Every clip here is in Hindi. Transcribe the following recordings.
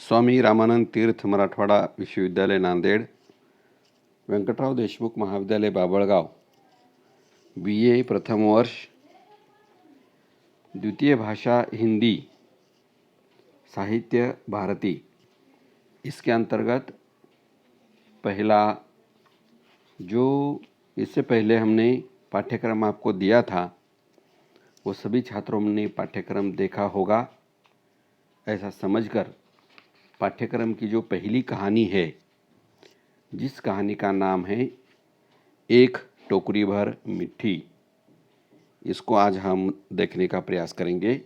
स्वामी रामानंद तीर्थ मराठवाडा विश्वविद्यालय नांदेड, व्यंकटराव देशमुख महाविद्यालय बाबळगाव, BA प्रथम वर्ष, द्वितीय भाषा हिंदी, साहित्य भारती। इसके अंतर्गत पहला जो इससे पहले हमने पाठ्यक्रम आपको दिया था वो सभी छात्रों ने पाठ्यक्रम देखा होगा। ऐसा समझकर पाठ्यक्रम की जो पहली कहानी है, जिस कहानी का नाम है एक टोकरी भर मिट्टी, इसको आज हम देखने का प्रयास करेंगे।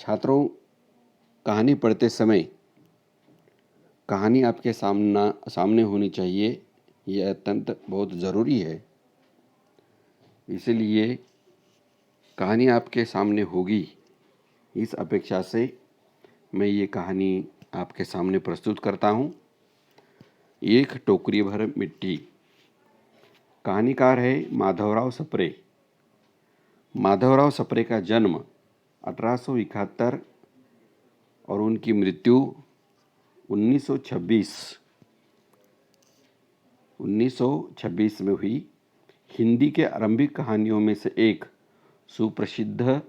छात्रों, कहानी पढ़ते समय कहानी आपके सामने होनी चाहिए, यह अत्यंत बहुत ज़रूरी है। इसलिए कहानी आपके सामने होगी, इस अपेक्षा से मैं ये कहानी आपके सामने प्रस्तुत करता हूँ। एक टोकरी भर मिट्टी। कहानीकार है माधवराव सप्रे। माधवराव सप्रे का जन्म 1871 और उनकी मृत्यु 1926 में हुई। हिंदी के आरंभिक कहानियों में से एक सुप्रसिद्ध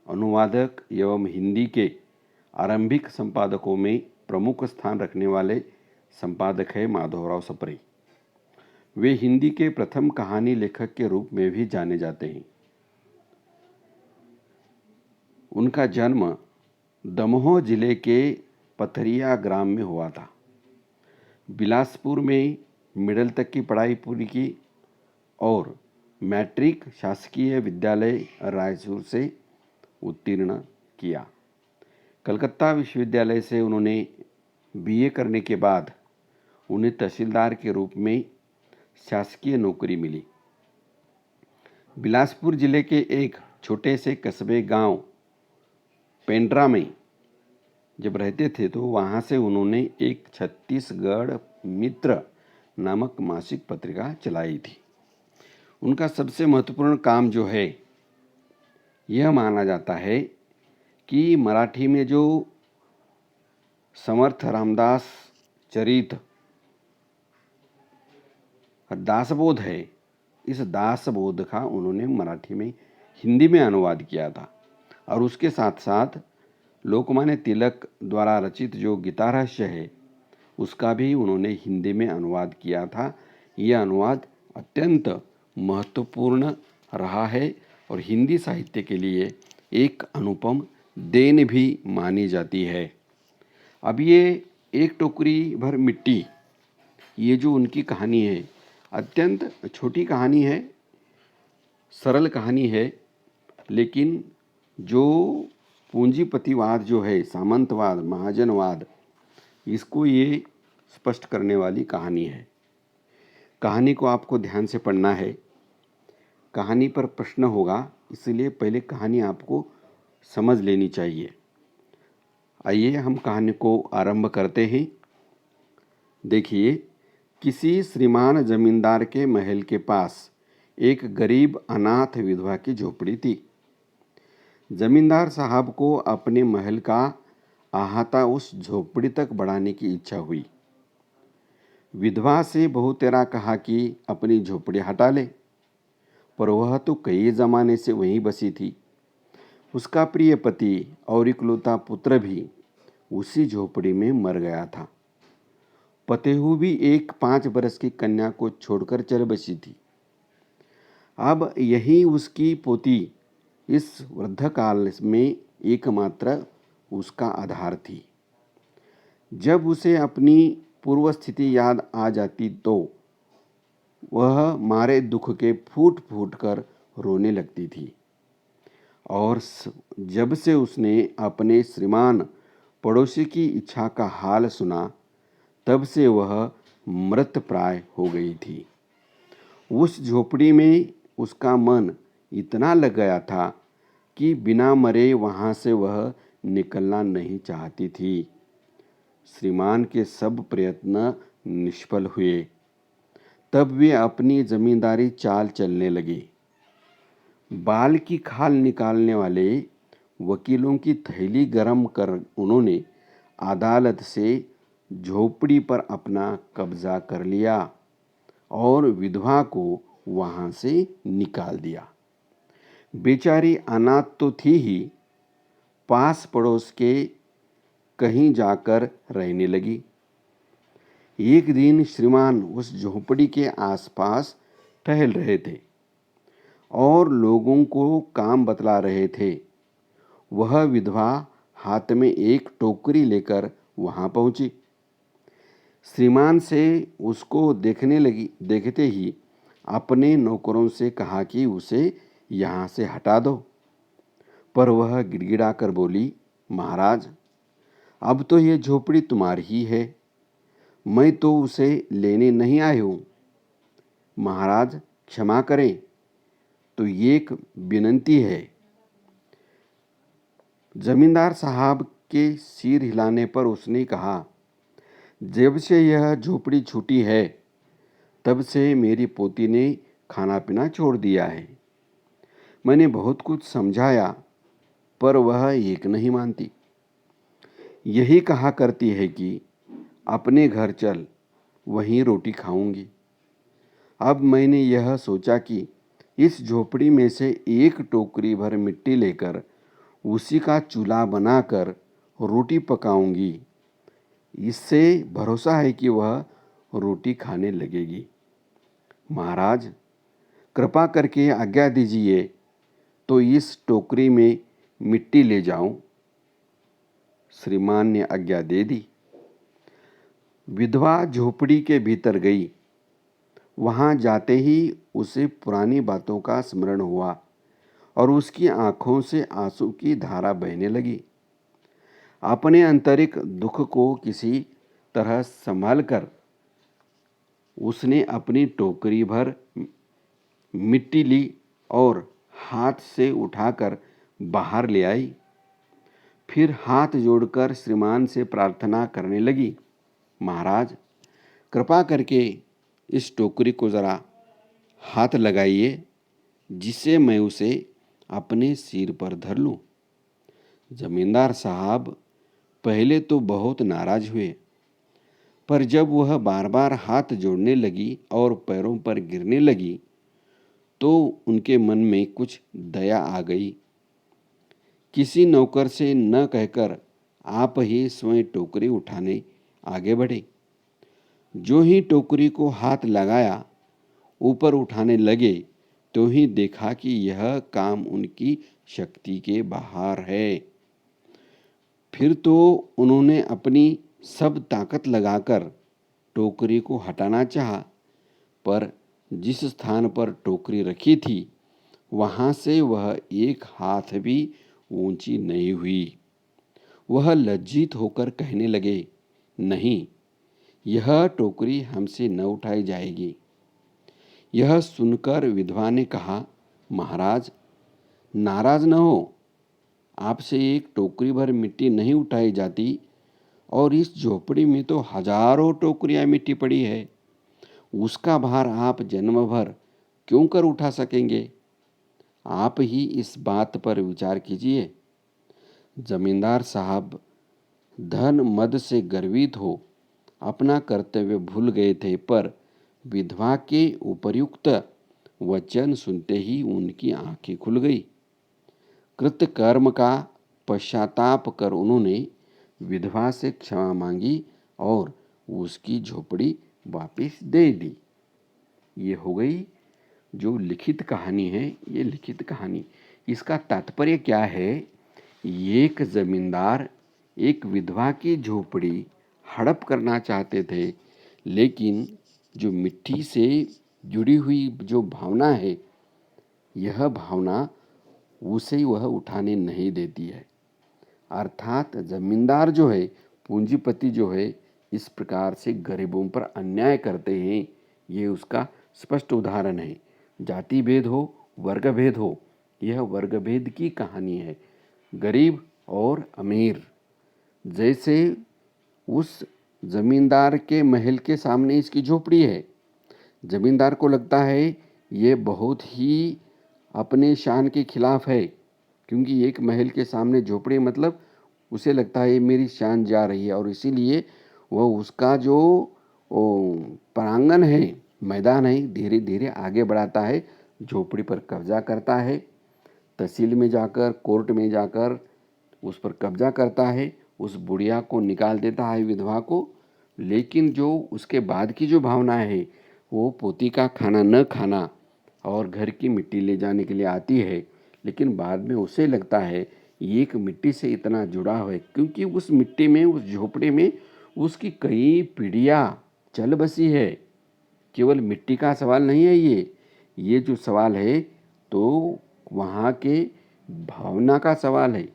अनुवादक एवं हिंदी के आरंभिक संपादकों में प्रमुख स्थान रखने वाले संपादक है माधवराव सप्रे। वे हिंदी के प्रथम कहानी लेखक के रूप में भी जाने जाते हैं। उनका जन्म दमोह जिले के पथरिया ग्राम में हुआ था। बिलासपुर में मिडिल तक की पढ़ाई पूरी की और मैट्रिक शासकीय विद्यालय रायचूर से उत्तीर्ण किया। कलकत्ता विश्वविद्यालय से उन्होंने BA करने के बाद उन्हें तहसीलदार के रूप में शासकीय नौकरी मिली। बिलासपुर जिले के एक छोटे से कस्बे गांव पेंड्रा में जब रहते थे तो वहां से उन्होंने एक छत्तीसगढ़ मित्र नामक मासिक पत्रिका चलाई थी। उनका सबसे महत्वपूर्ण काम जो है, यह माना जाता है कि मराठी में जो समर्थ रामदास चरित दासबोध है, इस दासबोध का उन्होंने मराठी में हिंदी में अनुवाद किया था। और उसके साथ साथ लोकमान्य तिलक द्वारा रचित जो गीता रहस्य है, उसका भी उन्होंने हिंदी में अनुवाद किया था। यह अनुवाद अत्यंत महत्वपूर्ण रहा है और हिंदी साहित्य के लिए एक अनुपम देन भी मानी जाती है। अब ये एक टोकरी भर मिट्टी, ये जो उनकी कहानी है, अत्यंत छोटी कहानी है, सरल कहानी है, लेकिन जो पूंजीपतिवाद जो है, सामंतवाद, महाजनवाद, इसको ये स्पष्ट करने वाली कहानी है। कहानी को आपको ध्यान से पढ़ना है। कहानी पर प्रश्न होगा, इसलिए पहले कहानी आपको समझ लेनी चाहिए। आइए हम कहानी को आरंभ करते हैं। देखिए, किसी श्रीमान जमींदार के महल के पास एक गरीब अनाथ विधवा की झोपड़ी थी। जमींदार साहब को अपने महल का अहाता उस झोपड़ी तक बढ़ाने की इच्छा हुई। विधवा से बहुतेरा कहा कि अपनी झोपड़ी हटा ले, पर वह तो कई जमाने से वहीं बसी थी। उसका प्रिय पति और इकलौता पुत्र भी उसी झोपड़ी में मर गया था। पतेहू भी एक 5 बरस की कन्या को छोड़कर चल बसी थी। अब यही उसकी पोती इस वृद्धकाल में एकमात्र उसका आधार थी। जब उसे अपनी पूर्व स्थिति याद आ जाती तो वह मारे दुख के फूट फूट कर रोने लगती थी। और जब से उसने अपने श्रीमान पड़ोसी की इच्छा का हाल सुना, तब से वह मृत प्राय हो गई थी। उस झोपड़ी में उसका मन इतना लग गया था कि बिना मरे वहाँ से वह निकलना नहीं चाहती थी। श्रीमान के सब प्रयत्न निष्फल हुए। तब वे अपनी जमींदारी चाल चलने लगी। बाल की खाल निकालने वाले वकीलों की थैली गरम कर उन्होंने अदालत से झोपड़ी पर अपना कब्जा कर लिया और विधवा को वहां से निकाल दिया। बेचारी अनाथ तो थी ही, पास पड़ोस के कहीं जाकर रहने लगी। एक दिन श्रीमान उस झोपड़ी के आसपास टहल रहे थे और लोगों को काम बतला रहे थे। वह विधवा हाथ में एक टोकरी लेकर वहां पहुंची। श्रीमान से उसको देखते ही अपने नौकरों से कहा कि उसे यहाँ से हटा दो। पर वह गिड़गिड़ाकर बोली, महाराज, अब तो ये झोपड़ी तुम्हारी ही है, मैं तो उसे लेने नहीं आई हूँ। महाराज क्षमा करें, तो ये एक विनती है। जमींदार साहब के सिर हिलाने पर उसने कहा, जब से यह झोपड़ी छूटी है तब से मेरी पोती ने खाना पीना छोड़ दिया है। मैंने बहुत कुछ समझाया पर वह एक नहीं मानती। यही कहा करती है कि अपने घर चल, वहीं रोटी खाऊंगी। अब मैंने यह सोचा कि इस झोपड़ी में से एक टोकरी भर मिट्टी लेकर उसी का चूल्हा बनाकर रोटी पकाऊंगी। इससे भरोसा है कि वह रोटी खाने लगेगी। महाराज, कृपा करके आज्ञा दीजिए तो इस टोकरी में मिट्टी ले जाऊं। श्रीमान ने आज्ञा दे दी। विधवा झोपड़ी के भीतर गई। वहां जाते ही उसे पुरानी बातों का स्मरण हुआ और उसकी आंखों से आंसू की धारा बहने लगी। अपने आंतरिक दुख को किसी तरह संभालकर उसने अपनी टोकरी भर मिट्टी ली और हाथ से उठाकर बाहर ले आई। फिर हाथ जोड़कर श्रीमान से प्रार्थना करने लगी, महाराज, कृपा करके इस टोकरी को ज़रा हाथ लगाइए, जिससे मैं उसे अपने सिर पर धर लूं। जमींदार साहब पहले तो बहुत नाराज हुए, पर जब वह बार बार हाथ जोड़ने लगी और पैरों पर गिरने लगी तो उनके मन में कुछ दया आ गई। किसी नौकर से न कहकर आप ही स्वयं टोकरी उठाने आगे बढ़े। जो ही टोकरी को हाथ लगाया, ऊपर उठाने लगे तो ही देखा कि यह काम उनकी शक्ति के बाहर है। फिर तो उन्होंने अपनी सब ताकत लगाकर टोकरी को हटाना चाहा, पर जिस स्थान पर टोकरी रखी थी वहां से वह एक हाथ भी ऊंची नहीं हुई। वह लज्जित होकर कहने लगे, नहीं, यह टोकरी हमसे न उठाई जाएगी। यह सुनकर विधवा ने कहा, महाराज, नाराज न हो, आपसे एक टोकरी भर मिट्टी नहीं उठाई जाती और इस झोपड़ी में तो हजारों टोकरियां मिट्टी पड़ी है। उसका भार आप जन्म भर क्यों कर उठा सकेंगे? आप ही इस बात पर विचार कीजिए। जमींदार साहब धन मद से गर्वित हो अपना कर्तव्य भूल गए थे, पर विधवा के उपर्युक्त वचन सुनते ही उनकी आंखें खुल गई। कृत कर्म का पश्चाताप कर उन्होंने विधवा से क्षमा मांगी और उसकी झोपड़ी वापस दे दी। ये हो गई जो लिखित कहानी है, ये लिखित कहानी। इसका तात्पर्य क्या है? एक जमींदार एक विधवा की झोपड़ी हड़प करना चाहते थे, लेकिन जो मिट्टी से जुड़ी हुई जो भावना है, यह भावना उसे वह उठाने नहीं देती है। अर्थात जमींदार जो है, पूंजीपति जो है, इस प्रकार से गरीबों पर अन्याय करते हैं। ये उसका स्पष्ट उदाहरण है। जाति भेद हो, वर्ग भेद हो, यह वर्ग भेद की कहानी है। गरीब और अमीर, जैसे उस जमींदार के महल के सामने इसकी झोपड़ी है। जमींदार को लगता है ये बहुत ही अपने शान के खिलाफ है, क्योंकि एक महल के सामने झोपड़ी मतलब उसे लगता है ये मेरी शान जा रही है, और इसीलिए वह उसका जो प्रांगण है, मैदान है, धीरे धीरे आगे बढ़ाता है, झोपड़ी पर कब्जा करता है, तहसील में जाकर, कोर्ट में जाकर उस पर कब्जा करता है, उस बुढ़िया को निकाल देता है, विधवा को। लेकिन जो उसके बाद की जो भावना है, वो पोती का खाना न खाना और घर की मिट्टी ले जाने के लिए आती है। लेकिन बाद में उसे लगता है ये एक मिट्टी से इतना जुड़ा हुआ है, क्योंकि उस मिट्टी में, उस झोपड़े में उसकी कई पीढ़ियाँ चल बसी है। केवल मिट्टी का सवाल नहीं है ये जो सवाल है तो वहाँ के भावना का सवाल है,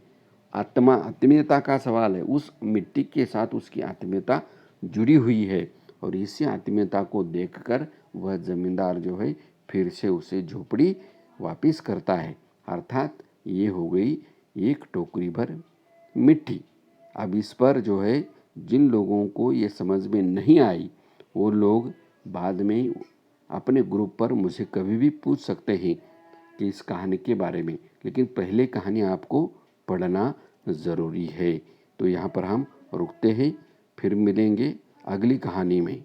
आत्मीयता का सवाल है। उस मिट्टी के साथ उसकी आत्मीयता जुड़ी हुई है, और इसी आत्मीयता को देखकर वह जमींदार जो है फिर से उसे झोपड़ी वापिस करता है। अर्थात ये हो गई एक टोकरी भर मिट्टी। अब इस पर जो है जिन लोगों को ये समझ में नहीं आई, वो लोग बाद में अपने ग्रुप पर मुझे कभी भी पूछ सकते हैं कि इस कहानी के बारे में, लेकिन पहले कहानी आपको पढ़ना ज़रूरी है। तो यहाँ पर हम रुकते हैं, फिर मिलेंगे अगली कहानी में।